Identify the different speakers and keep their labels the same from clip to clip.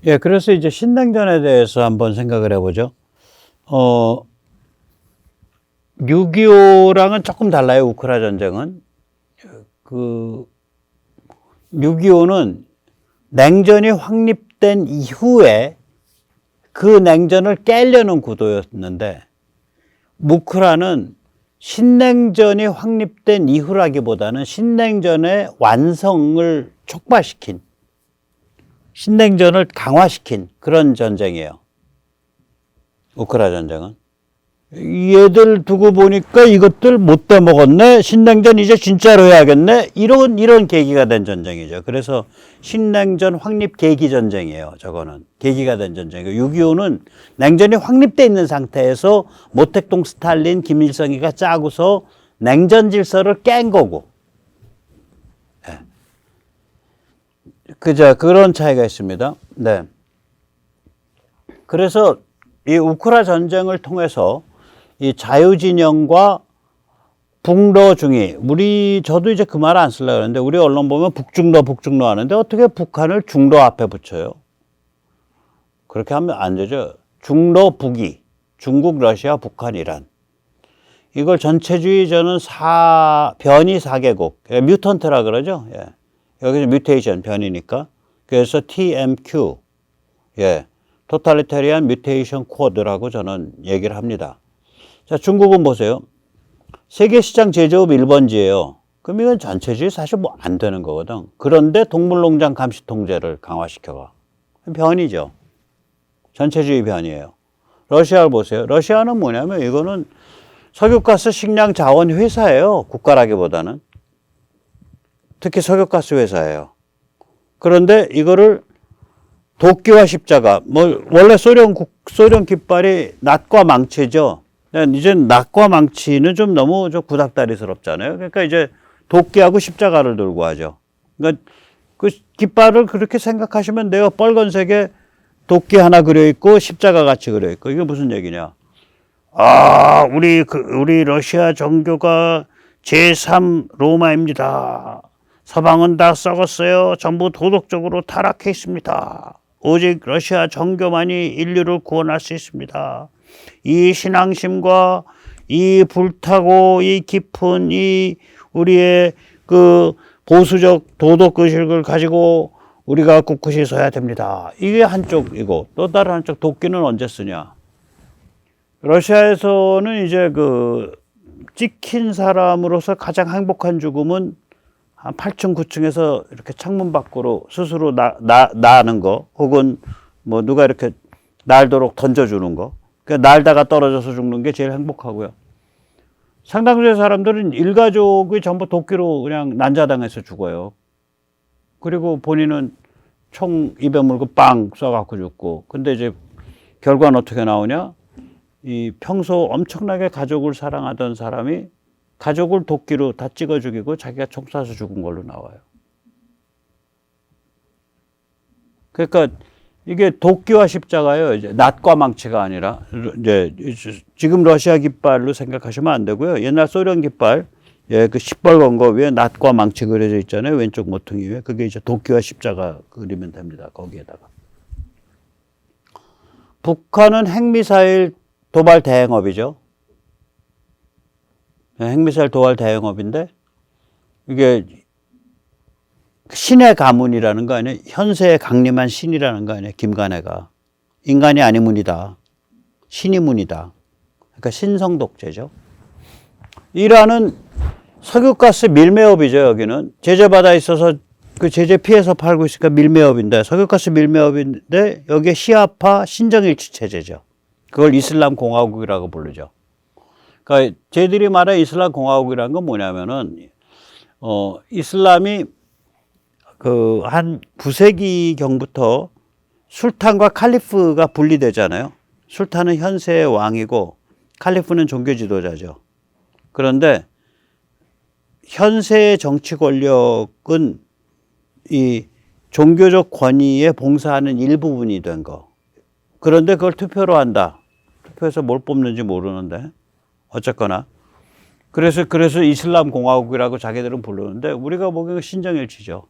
Speaker 1: 예, 그래서 이제 신냉전에 대해서 한번 생각을 해보죠. 6.25랑은 조금 달라요, 우크라 전쟁은. 6.25는 냉전이 확립된 이후에 그 냉전을 깨려는 구도였는데, 우크라는 신냉전이 확립된 이후라기보다는 신냉전의 완성을 촉발시킨, 신냉전을 강화시킨 그런 전쟁이에요. 우크라 전쟁은. 얘들 두고 보니까 이것들 못돼 먹었네. 신냉전 이제 진짜로 해야겠네. 이런 계기가 된 전쟁이죠. 그래서 신냉전 확립 계기 전쟁이에요. 저거는 계기가 된 전쟁이에요. 6.25는 냉전이 확립돼 있는 상태에서 모택동 스탈린, 김일성이가 짜고서 냉전 질서를 깬 거고. 네. 그런 차이가 있습니다. 네. 그래서 이 우크라 전쟁을 통해서 이 자유진영과 북러 중위, 저도 이제 그 말 안 쓰려고 그러는데, 우리 언론 보면 북중러 하는데, 어떻게 북한을 중러 앞에 붙여요? 그렇게 하면 안 되죠. 중러 북이, 중국, 러시아, 북한, 이란. 이걸 전체주의 저는 변이 4개국, 뮤턴트라 그러죠. 예. 여기서 뮤테이션, 변이니까. 그래서 TMQ, 예. 토탈리테리안 뮤테이션 코드라고 저는 얘기를 합니다. 자, 중국은 보세요. 세계시장 제조업 1번지예요. 그럼 이건 전체주의 사실 뭐 안 되는 거거든. 그런데 동물농장 감시 통제를 강화시켜가. 변이죠. 전체주의 변이에요. 러시아를 보세요. 러시아는 뭐냐면 이거는 석유가스 식량 자원 회사예요. 국가라기보다는. 특히 석유가스 회사예요. 그런데 이거를 도끼와 십자가, 원래 소련 깃발이 낫과 망치죠. 이제 낫과 망치는 좀 너무 구닥다리스럽잖아요. 그러니까 이제 도끼하고 십자가를 들고 하죠. 그러니까 그 깃발을 그렇게 생각하시면 돼요. 빨간색에 도끼 하나 그려 있고 십자가 같이 그려 있고. 이게 무슨 얘기냐? 아, 우리 러시아 정교가 제3 로마입니다. 서방은 다 썩었어요. 전부 도덕적으로 타락해 있습니다. 오직 러시아 정교만이 인류를 구원할 수 있습니다. 이 신앙심과 이 불타고 이 깊은 이 우리의 그 보수적 도덕 의식을 가지고 우리가 꿋꿋이 서야 됩니다. 이게 한쪽이고, 또 다른 한쪽 도끼는 언제 쓰냐? 러시아에서는 이제 찍힌 사람으로서 가장 행복한 죽음은 한 8층, 9층에서 이렇게 창문 밖으로 스스로 나는 거, 혹은 누가 이렇게 날도록 던져주는 거. 그러니까 날다가 떨어져서 죽는 게 제일 행복하고요. 상당수의 사람들은 일가족이 전부 도끼로 그냥 난자당해서 죽어요. 그리고 본인은 총 입에 물고 빵 쏴갖고 죽고. 근데 이제 결과는 어떻게 나오냐? 이 평소 엄청나게 가족을 사랑하던 사람이 가족을 도끼로 다 찍어 죽이고 자기가 총 쏴서 죽은 걸로 나와요. 그러니까 이게 도끼와 십자가예요. 이제 낫과 망치가 아니라, 이제 지금 러시아 깃발로 생각하시면 안 되고요. 옛날 소련 깃발, 예, 그 시뻘건 거 위에 낫과 망치 그려져 있잖아요. 왼쪽 모퉁이 위에. 그게 이제 도끼와 십자가 그리면 됩니다. 거기에다가. 북한은 핵미사일 도발 대행업이죠. 핵미사일 도발 대행업인데, 이게 신의 가문이라는 거 아니에요? 현세에 강림한 신이라는 거 아니에요? 김간혜가. 인간이 아니문이다. 신이 문이다. 그러니까 신성독재죠. 이란은 석유가스 밀매업이죠, 여기는. 제재받아 있어서 그 제재 피해서 팔고 있으니까 밀매업인데, 석유가스 밀매업인데, 여기에 시아파 신정일치 체제죠. 그걸 이슬람 공화국이라고 부르죠. 그러니까 쟤들이 말해 이슬람 공화국이라는 건 뭐냐면은, 이슬람이 한 9세기경부터 술탄과 칼리프가 분리되잖아요. 술탄은 현세의 왕이고 칼리프는 종교 지도자죠. 그런데 현세의 정치 권력은 이 종교적 권위에 봉사하는 일부분이 된 거. 그런데 그걸 투표로 한다. 투표해서 뭘 뽑는지 모르는데 어쨌거나 그래서 이슬람 공화국이라고 자기들은 부르는데 우리가 보기에는 신정일치죠.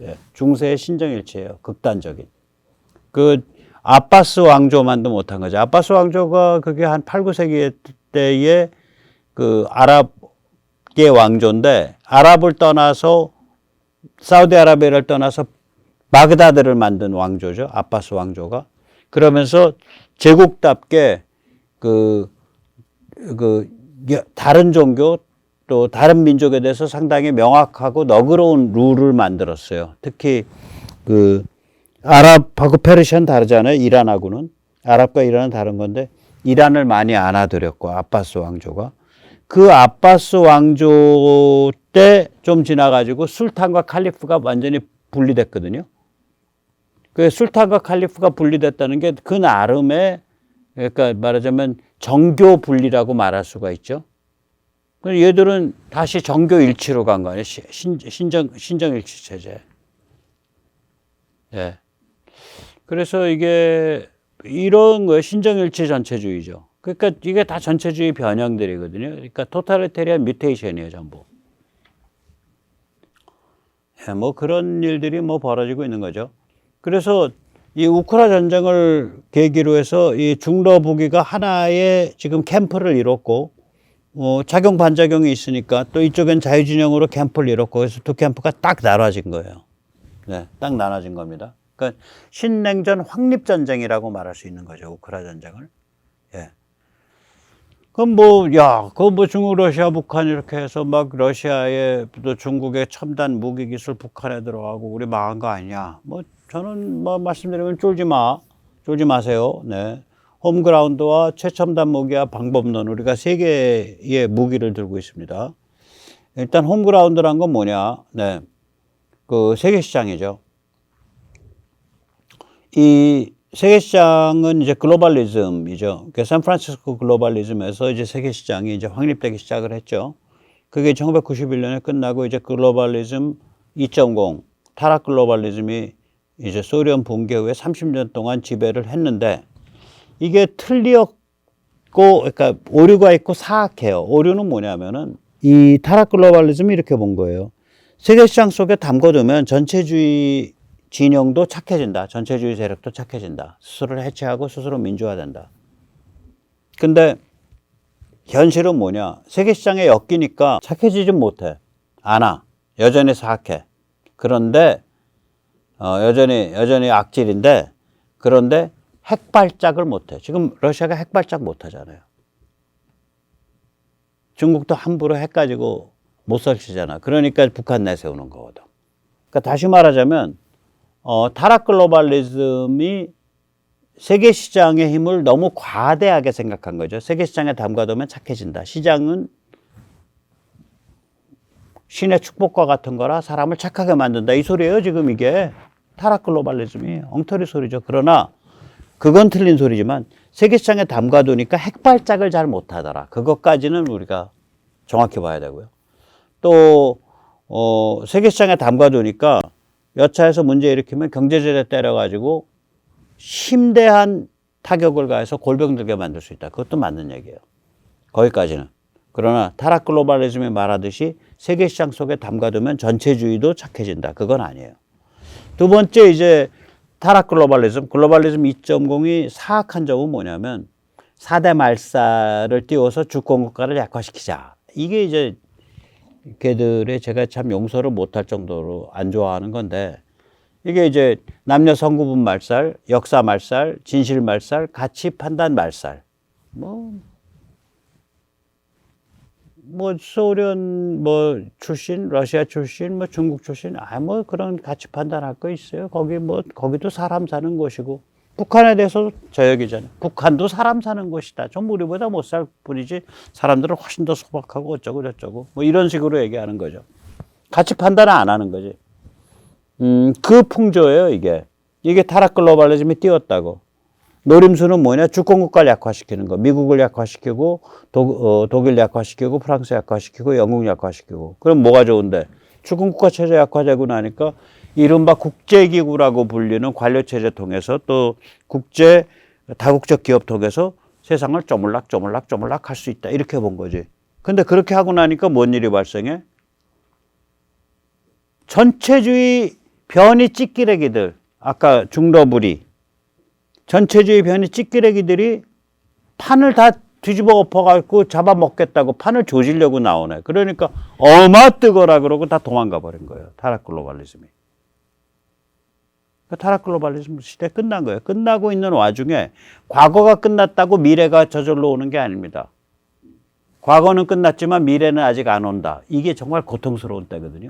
Speaker 1: 예, 중세의 신정일치예요. 극단적인. 그 아바스 왕조만도 못한 거죠. 아바스 왕조가 그게 한 8, 9세기 때에 그 아랍계 왕조인데 아랍을 떠나서 사우디아라비아를 떠나서 바그다드를 만든 왕조죠. 아바스 왕조가. 그러면서 제국답게 다른 종교 또 다른 민족에 대해서 상당히 명확하고 너그러운 룰을 만들었어요. 특히 그 아랍하고 페르시아는 다르잖아요. 이란하고는. 아랍과 이란은 다른 건데 이란을 많이 안아들였고 아바스 왕조가. 그 아바스 왕조 때 좀 지나가지고 술탄과 칼리프가 완전히 분리됐거든요. 그 술탄과 칼리프가 분리됐다는 게 그 나름의 그러니까 말하자면 정교 분리라고 말할 수가 있죠. 얘들은 다시 정교 일치로 간 거 아니에요. 신정 일치 체제. 예. 그래서 이게 이런 거예요. 신정 일치 전체주의죠. 그러니까 이게 다 전체주의 변형들이거든요. 그러니까 토탈리테리안 뮤테이션이에요, 전부. 예, 뭐 그런 일들이 뭐 벌어지고 있는 거죠. 그래서 이 우크라 전쟁을 계기로 해서 이 중러 북위가 하나의 지금 캠프를 이뤘고, 작용 반작용이 있으니까 또 이쪽엔 자유진영으로 캠프를 이뤘고, 그래서 두 캠프가 딱 나눠진 거예요. 네, 딱 나눠진 겁니다. 그러니까 신냉전 확립전쟁이라고 말할 수 있는 거죠, 우크라 전쟁을. 예. 그럼 뭐, 야, 그거 뭐 중국, 러시아, 북한 이렇게 해서 막 러시아에 또 중국의 첨단 무기 기술 북한에 들어가고 우리 망한 거 아니냐. 뭐 저는 뭐 말씀드리면 쫄지 마세요. 네. 홈그라운드와 최첨단 무기와 방법론 우리가 세 개의 무기를 들고 있습니다. 일단 홈그라운드란 건 뭐냐. 네. 그 세계 시장이죠. 이 세계 시장은 이제 글로벌리즘이죠. 그 샌프란시스코 글로벌리즘에서 이제 세계 시장이 이제 확립되기 시작을 했죠. 그게 1991년에 끝나고 이제 글로벌리즘 2.0 타락 글로벌리즘이 이제 소련 붕괴 후에 30년 동안 지배를 했는데 이게 틀렸고 그러니까 오류가 있고 사악해요. 오류는 뭐냐면은 이 타락 글로벌리즘이 이렇게 본 거예요. 세계 시장 속에 담궈두면 전체주의 진영도 착해진다. 전체주의 세력도 착해진다. 스스로를 해체하고 스스로 민주화된다. 근데 현실은 뭐냐. 세계시장에 엮이니까 착해지지 못해. 않아. 여전히 사악해. 그런데 여전히 악질인데 그런데 핵발작을 못해. 지금 러시아가 핵발작 못하잖아요. 중국도 함부로 핵 가지고 못 설치잖아. 그러니까 북한 내세우는 거거든. 그러니까 다시 말하자면 타락 글로벌리즘이 세계 시장의 힘을 너무 과대하게 생각한 거죠. 세계 시장에 담가두면 착해진다. 시장은 신의 축복과 같은 거라 사람을 착하게 만든다. 이 소리예요, 지금 이게. 타락 글로벌리즘이 엉터리 소리죠. 그러나 그건 틀린 소리지만 세계 시장에 담가두니까 핵발작을 잘 못하더라. 그것까지는 우리가 정확히 봐야 되고요. 또 세계 시장에 담가두니까 여차해서 문제 일으키면 경제제재 때려가지고 심대한 타격을 가해서 골병 들게 만들 수 있다. 그것도 맞는 얘기예요. 거기까지는. 그러나 타락 글로벌리즘이 말하듯이 세계 시장 속에 담가두면 전체주의도 착해진다. 그건 아니에요. 두 번째 이제 타락 글로벌리즘 2.0이 사악한 점은 뭐냐면 4대 말살을 띄워서 주권 국가를 약화시키자. 이게 이제 걔들의 제가 참 용서를 못할 정도로 안 좋아하는 건데 이게 이제 남녀 성구분 말살, 역사 말살, 진실 말살, 가치 판단 말살. 뭐 소련 출신, 러시아 출신, 중국 출신, 그런 가치 판단할 거 있어요. 거기도 사람 사는 곳이고 북한에 대해서도 저 얘기잖아요. 북한도 사람 사는 곳이다. 좀 우리보다 못 살 뿐이지 사람들은 훨씬 더 소박하고 어쩌고 저쩌고 이런 식으로 얘기하는 거죠. 가치 판단을 안 하는 거지. 그 풍조예요, 이게. 이게 타락 글로벌리즘이 띄웠다고. 노림수는 뭐냐? 주권국가를 약화시키는 거. 미국을 약화시키고 독일 약화시키고 프랑스 약화시키고 영국 약화시키고. 그럼 뭐가 좋은데? 주권국가 체제 약화되고 나니까 이른바 국제기구라고 불리는 관료체제 통해서 또 다국적 기업 통해서 세상을 쪼물락 할 수 있다. 이렇게 본 거지. 근데 그렇게 하고 나니까 뭔 일이 발생해? 전체주의 변이 찌끼레기들. 아까 중러불이 전체주의 변이 찌끄레기들이 판을 다 뒤집어 엎어갖고 잡아먹겠다고 판을 조지려고 나오네. 그러니까 뜨거라 그러고 다 도망가 버린 거예요. 타락 글로벌리즘이. 타락 글로벌리즘 시대 끝난 거예요. 끝나고 있는 와중에 과거가 끝났다고 미래가 저절로 오는 게 아닙니다. 과거는 끝났지만 미래는 아직 안 온다. 이게 정말 고통스러운 때거든요.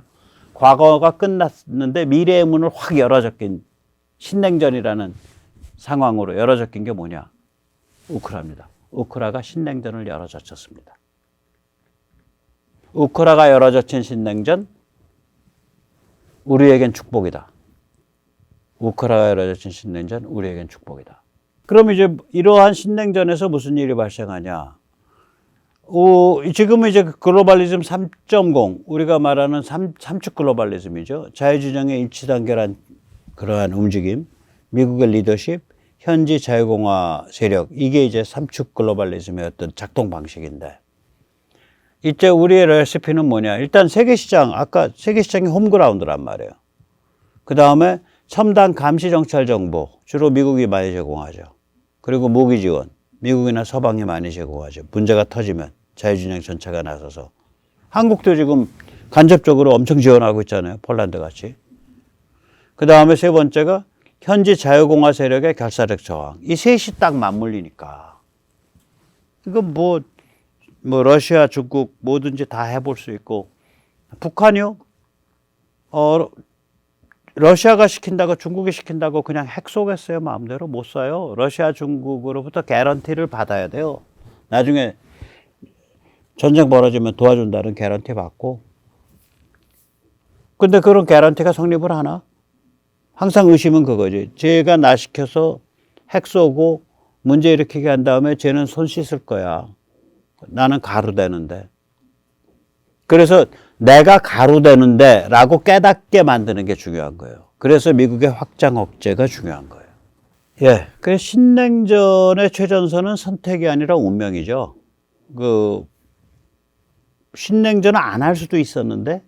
Speaker 1: 과거가 끝났는데 미래의 문을 확 열어젖긴 신냉전이라는 상황으로 열어젖긴 게 뭐냐? 우크라입니다. 우크라가 신냉전을 열어젖혔습니다. 우크라가 열어젖힌 신냉전, 우리에겐 축복이다. 우크라가 열어젖힌 신냉전, 우리에겐 축복이다. 그럼 이제 이러한 신냉전에서 무슨 일이 발생하냐? 지금은 이제 글로벌리즘 3.0, 우리가 말하는 삼축 글로벌리즘이죠. 자유진영의 일치단결한 그러한 움직임, 미국의 리더십, 현지 자유공화 세력, 이게 이제 삼축 글로벌리즘의 어떤 작동 방식인데, 이제 우리의 레시피는 뭐냐? 일단 세계시장, 아까 세계시장이 홈그라운드란 말이에요. 그 다음에 첨단 감시 정찰 정보, 주로 미국이 많이 제공하죠. 그리고 무기 지원, 미국이나 서방이 많이 제공하죠. 문제가 터지면 자유진영 전체가 나서서. 한국도 지금 간접적으로 엄청 지원하고 있잖아요. 폴란드 같이. 그 다음에 세 번째가 현지 자유공화 세력의 결사적 저항. 이 셋이 딱 맞물리니까. 이건 뭐 러시아, 중국 뭐든지 다 해볼 수 있고, 북한이요? 러시아가 시킨다고 중국이 시킨다고 그냥 핵 쏘겠어요? 마음대로 못 쏴요. 러시아, 중국으로부터 개런티를 받아야 돼요. 나중에 전쟁 벌어지면 도와준다는 개런티 받고. 근데 그런 개런티가 성립을 하나? 항상 의심은 그거지. 쟤가 나 시켜서 핵 쏘고 문제 일으키게 한 다음에 쟤는 손 씻을 거야. 나는 가루 되는데. 그래서 내가 가루 되는데 라고 깨닫게 만드는 게 중요한 거예요. 그래서 미국의 확장 억제가 중요한 거예요. 예. 그래서 신냉전의 최전선은 선택이 아니라 운명이죠. 신냉전을 안 할 수도 있었는데,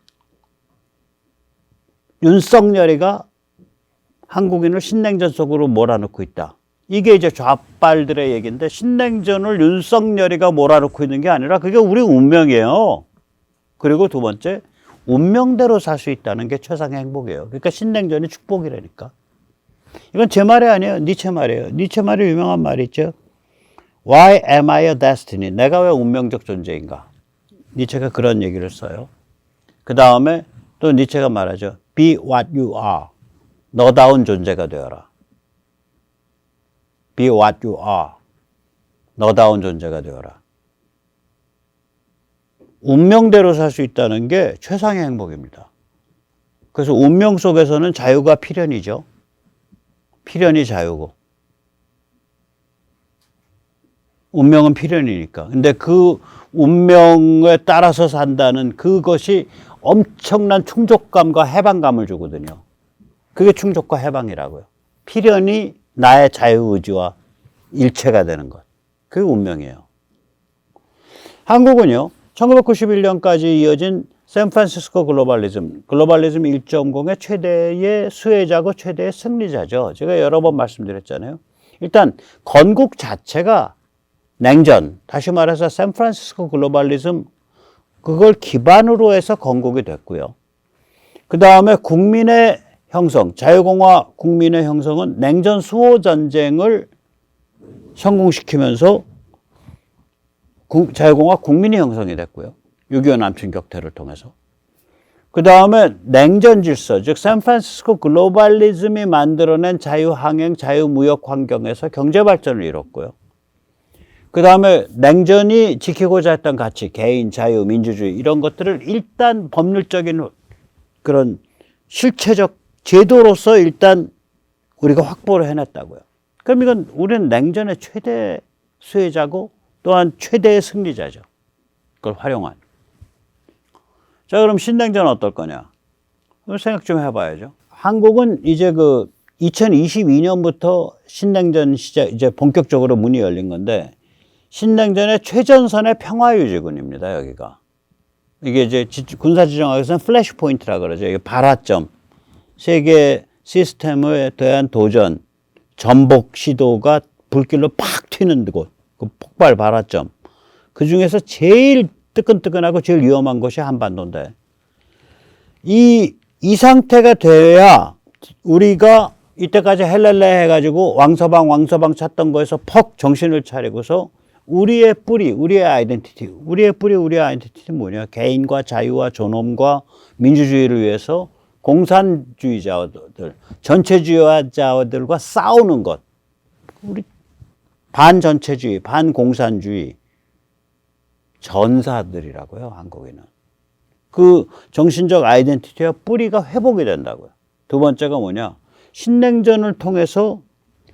Speaker 1: 윤석열이가 한국인을 신냉전 속으로 몰아넣고 있다. 이게 이제 좌빨들의 얘기인데, 신냉전을 윤석열이가 몰아넣고 있는 게 아니라 그게 우리 운명이에요. 그리고 두 번째, 운명대로 살 수 있다는 게 최상의 행복이에요. 그러니까 신냉전이 축복이라니까. 이건 제 말이 아니에요. 니체 말이에요. 니체 말이 유명한 말이 있죠. Why am I a destiny? 내가 왜 운명적 존재인가? 니체가 그런 얘기를 써요. 그 다음에 또 니체가 말하죠. Be what you are. 너다운 존재가 되어라. Be what you are. 너다운 존재가 되어라. 운명대로 살 수 있다는 게 최상의 행복입니다. 그래서 운명 속에서는 자유가 필연이죠. 필연이 자유고. 운명은 필연이니까. 근데 그 운명에 따라서 산다는 그것이 엄청난 충족감과 해방감을 주거든요. 그게 충족과 해방이라고요. 필연이 나의 자유의지와 일체가 되는 것. 그게 운명이에요. 한국은요, 1991년까지 이어진 샌프란시스코 글로벌리즘 1.0의 최대의 수혜자고 최대의 승리자죠. 제가 여러 번 말씀드렸잖아요. 일단 건국 자체가 냉전, 다시 말해서 샌프란시스코 글로벌리즘, 그걸 기반으로 해서 건국이 됐고요. 그 다음에 국민의 형성, 자유공화 국민의 형성은 냉전 수호 전쟁을 성공시키면서 자유공화 국민이 형성이 됐고요. 6.25 남침 격퇴를 통해서. 그 다음에 냉전 질서, 즉 샌프란시스코 글로벌리즘이 만들어낸 자유항행, 자유무역 환경에서 경제발전을 이뤘고요. 그 다음에 냉전이 지키고자 했던 가치, 개인, 자유, 민주주의 이런 것들을 일단 법률적인 그런 실체적 제도로서 일단 우리가 확보를 해냈다고요. 그럼 이건 우리는 냉전의 최대 수혜자고 또한 최대의 승리자죠. 그걸 활용한. 자, 그럼 신냉전은 어떨 거냐? 생각 좀 해봐야죠. 한국은 이제 2022년부터 신냉전 시작, 이제 본격적으로 문이 열린 건데, 신냉전의 최전선의 평화유지군입니다, 여기가. 이게 이제 군사지정학에서는 플래시 포인트라 그러죠. 이게 발화점. 세계 시스템에 대한 도전, 전복 시도가 불길로 팍 튀는 곳, 그 폭발 발화점. 그 중에서 제일 뜨끈뜨끈하고 제일 위험한 곳이 한반도인데, 이 상태가 돼야 우리가 이때까지 헬렐레 해가지고 왕서방 찾던 거에서 퍽 정신을 차리고서 우리의 뿌리, 우리의 아이덴티티는 뭐냐? 개인과 자유와 존엄과 민주주의를 위해서 공산주의자들, 전체주의자들과 싸우는 것. 우리 반전체주의, 반공산주의 전사들이라고요, 한국인은. 그 정신적 아이덴티티와 뿌리가 회복이 된다고요. 두 번째가 뭐냐? 신냉전을 통해서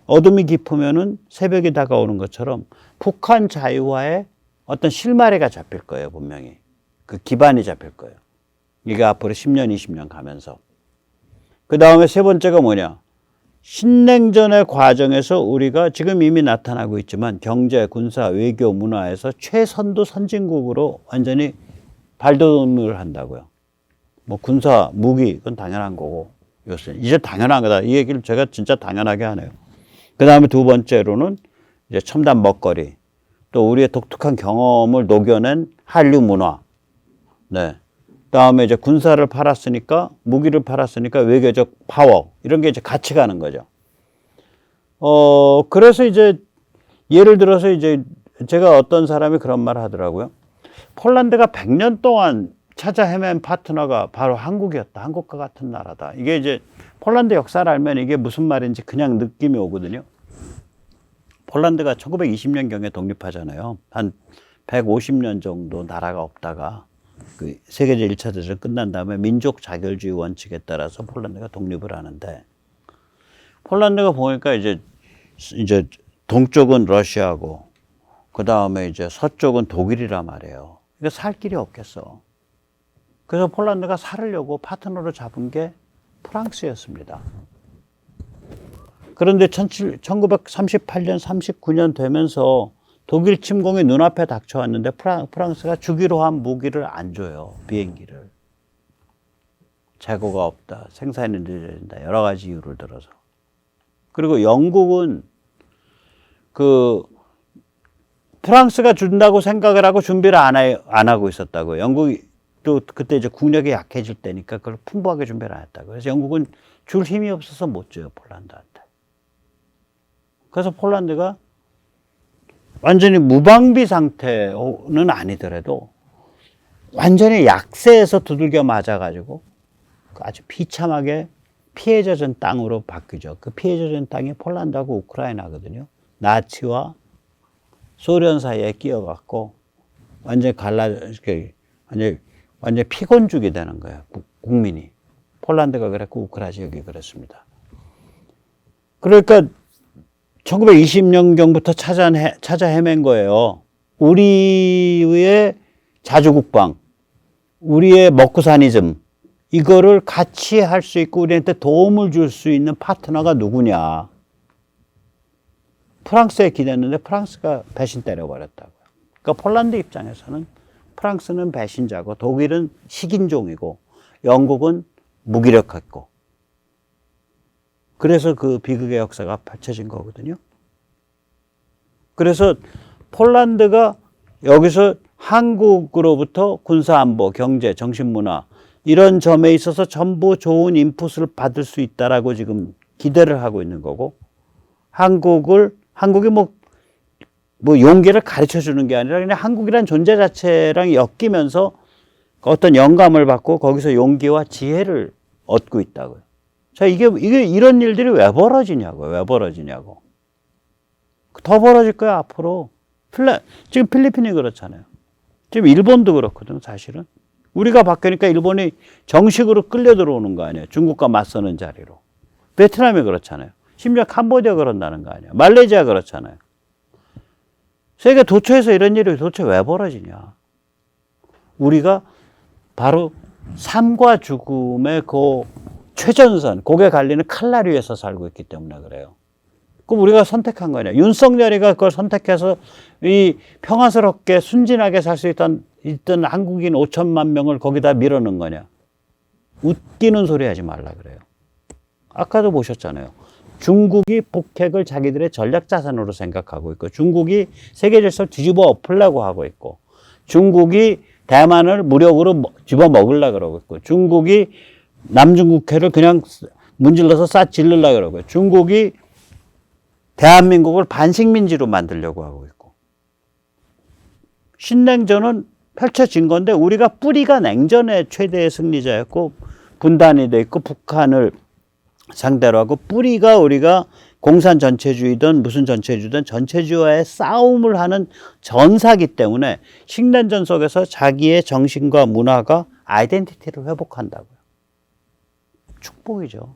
Speaker 1: 어둠이 깊으면은 새벽이 다가오는 것처럼 북한 자유화에 어떤 실마리가 잡힐 거예요, 분명히. 그 기반이 잡힐 거예요. 이게 앞으로 10년, 20년 가면서. 그 다음에 세 번째가 뭐냐? 신냉전의 과정에서 우리가 지금 이미 나타나고 있지만 경제, 군사, 외교, 문화에서 최선도 선진국으로 완전히 발돋움을 한다고요. 뭐 군사, 무기, 그건 당연한 거고. 요새 이제 당연한 거다. 이 얘기를 제가 진짜 당연하게 하네요. 그 다음에 두 번째로는 이제 첨단 먹거리, 또 우리의 독특한 경험을 녹여낸 한류 문화. 네. 그다음에 이제 군사를 팔았으니까, 무기를 팔았으니까 외교적 파워, 이런 게 이제 같이 가는 거죠. 그래서 이제 예를 들어서 이제 제가 어떤 사람이 그런 말을 하더라고요. 폴란드가 100년 동안 찾아 헤맨 파트너가 바로 한국이었다. 한국과 같은 나라다. 이게 이제 폴란드 역사를 알면 이게 무슨 말인지 그냥 느낌이 오거든요. 폴란드가 1920년경에 독립하잖아요. 한 150년 정도 나라가 없다가 그 세계적 1차 대전 끝난 다음에 민족 자결주의 원칙에 따라서 폴란드가 독립을 하는데, 폴란드가 보니까 이제 동쪽은 러시아고 그 다음에 이제 서쪽은 독일이란 말이에요. 그러니까 살 길이 없겠어. 그래서 폴란드가 살으려고 파트너로 잡은 게 프랑스였습니다. 그런데 1938년, 39년 되면서 독일 침공이 눈앞에 닥쳐왔는데 프랑스가 주기로 한 무기를 안 줘요. 비행기를. 재고가 없다. 생산이 늦어진다. 여러 가지 이유를 들어서. 그리고 영국은 프랑스가 준다고 생각을 하고 준비를 안 하고 있었다고요. 영국이 또 그때 이제 국력이 약해질 때니까 그걸 풍부하게 준비를 안 했다고요. 그래서 영국은 줄 힘이 없어서 못 줘요, 폴란드한테. 그래서 폴란드가 완전히 무방비 상태는 아니더라도 완전히 약세에서 두들겨 맞아가지고 아주 비참하게 피해 젖은 땅으로 바뀌죠. 그 피해 젖은 땅이 폴란드하고 우크라이나거든요. 나치와 소련 사이에 끼어갖고 완전히 완전히 피곤죽이 되는 거예요. 국민이. 폴란드가 그랬고 우크라이나 지역이 그랬습니다. 그러니까 1920년경부터 찾아 헤맨 거예요. 우리의 자주국방, 우리의 먹고사니즘, 이거를 같이 할 수 있고 우리한테 도움을 줄 수 있는 파트너가 누구냐. 프랑스에 기댔는데 프랑스가 배신 때려버렸다고요. 그러니까 폴란드 입장에서는 프랑스는 배신자고 독일은 식인종이고 영국은 무기력했고, 그래서 그 비극의 역사가 펼쳐진 거거든요. 그래서 폴란드가 여기서 한국으로부터 군사안보, 경제, 정신문화 이런 점에 있어서 전부 좋은 인풋을 받을 수 있다라고 지금 기대를 하고 있는 거고, 한국이 뭐 용기를 가르쳐 주는 게 아니라 그냥 한국이란 존재 자체랑 엮이면서 어떤 영감을 받고 거기서 용기와 지혜를 얻고 있다고요. 자, 이게 이런 일들이 왜 벌어지냐고. 더 벌어질 거야, 앞으로. 지금 필리핀이 그렇잖아요. 지금 일본도 그렇거든, 사실은. 우리가 바뀌니까 일본이 정식으로 끌려 들어오는 거 아니에요. 중국과 맞서는 자리로. 베트남이 그렇잖아요. 심지어 캄보디아 그런다는 거 아니에요. 말레이시아 그렇잖아요. 세계 도처에서 이런 일이 도대체 왜 벌어지냐. 우리가 바로 삶과 죽음의 그 최전선, 고개 갈리는 칼날 위에서 살고 있기 때문에 그래요. 그럼 우리가 선택한 거냐. 윤석열이가 그걸 선택해서 이 평화스럽게 순진하게 살 수 있던 한국인 5천만 명을 거기다 밀어넣은 거냐. 웃기는 소리 하지 말라 그래요. 아까도 보셨잖아요. 중국이 북핵을 자기들의 전략 자산으로 생각하고 있고, 중국이 세계 질서를 뒤집어 엎으려고 하고 있고, 중국이 대만을 무력으로 집어 먹으려고 그러고 있고, 중국이 남중국해를 그냥 문질러서 싹 질르려고 그러고, 중국이 대한민국을 반식민지로 만들려고 하고 있고. 신냉전은 펼쳐진 건데, 우리가 뿌리가 냉전의 최대의 승리자였고, 분단이 돼 있고, 북한을 상대로 하고, 뿌리가 우리가 공산 전체주의든 무슨 전체주의든 전체주의와의 싸움을 하는 전사기 때문에 식냉전 속에서 자기의 정신과 문화가 아이덴티티를 회복한다고요. 축복이죠.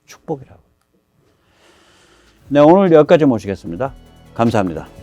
Speaker 1: 축복이라고. 네, 오늘 여기까지 모시겠습니다. 감사합니다.